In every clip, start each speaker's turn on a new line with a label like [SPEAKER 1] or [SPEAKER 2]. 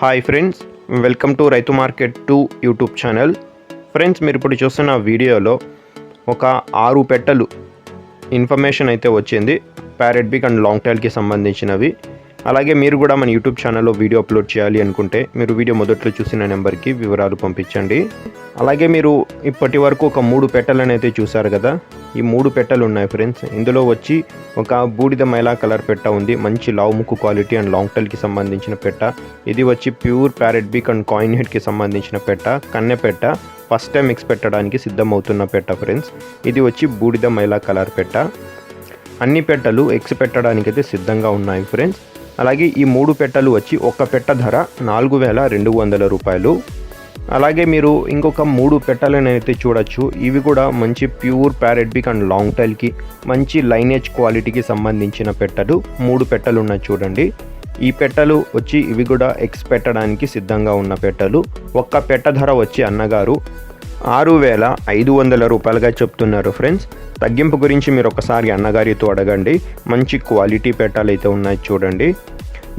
[SPEAKER 1] Hi friends, welcome to రైతు market 2 YouTube channel. Friends, మీరు ఇప్పుడు చూస్తున్న వీడియోలో ఒక 6 పెట్టెలు ఇన్ఫర్మేషన్ అయితే వచ్చింది. ప్యారెట్ బిగ్ అండ్ లాంగ్ టైల్కి సంబంధించినవి. అలాగే మీరు కూడా మన యూట్యూబ్ ఛానల్లో వీడియో అప్లోడ్ చేయాలి అనుకుంటే మీరు వీడియో మొదట్లో చూసిన నెంబర్కి వివరాలు పంపించండి. అలాగే మీరు ఇప్పటి వరకు ఒక 3 పెట్టెలను అయితే చూసారు కదా. ఈ 3 పెట్టెలు ఉన్నాయి ఫ్రెండ్స్. ఇందులో వచ్చి ఒక బూడిద మైలా కలర్ పెట్ట ఉంది. మంచి లావు ముక్కు క్వాలిటీ అండ్ లాంగ్ టైల్కి సంబంధించిన పెట్ట. ఇది వచ్చి pure parrot beak and coin హెడ్కి సంబంధించిన పెట్ట, కన్నె పెట్ట. ఫస్ట్ టైం ఎక్స్ పెట్టడానికి సిద్ధమవుతున్న పెట్ట ఫ్రెండ్స్. ఇది వచ్చి బూడిద మైలా కలర్ పెట్ట. అన్ని పెట్టెలు ఎక్స్ పెట్టడానికి అయితే సిద్ధంగా ఉన్నాయి ఫ్రెండ్స్. అలాగే ఈ 3 పెట్టెలు వచ్చి ఒక పెట్ట ధర 4,200 రూపాయలు. అలాగే మీరు ఇంకొక 3 పెట్టెలను అయితే చూడొచ్చు. ఇవి కూడా మంచి pure parrot beak and long టైల్కి మంచి లైనేజ్ క్వాలిటీకి సంబంధించిన పెట్టెలు 3 పెట్టెలు ఉన్నాయి చూడండి. ఈ పెట్టెలు వచ్చి ఇవి కూడా ఎక్స్ పెట్టడానికి సిద్ధంగా ఉన్న పెట్టెలు. ఒక్క పెట్ట ధర వచ్చి అన్నగారు 6,500 రూపాయలుగా చెప్తున్నారు ఫ్రెండ్స్. తగ్గింపు గురించి మీరు ఒకసారి అన్నగారితో అడగండి. మంచి క్వాలిటీ పెట్టెలు అయితే ఉన్నాయి చూడండి.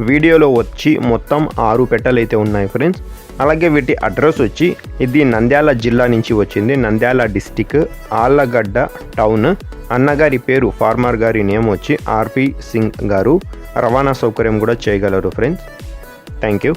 [SPEAKER 1] వీడియోలో వచ్చి మొత్తం 6 పెట్టెలు అయితే ఉన్నాయి ఫ్రెండ్స్. అలాగే వీటి అడ్రస్ వచ్చి ఇది నంద్యాల జిల్లా నుంచి వచ్చింది. Nandyal district, Allagadda town. అన్నగారి పేరు, ఫార్మర్ గారి నేమ్ వచ్చి ఆర్పి సింగ్ గారు. రవాణా సౌకర్యం కూడా చేయగలరు ఫ్రెండ్స్. Thank you.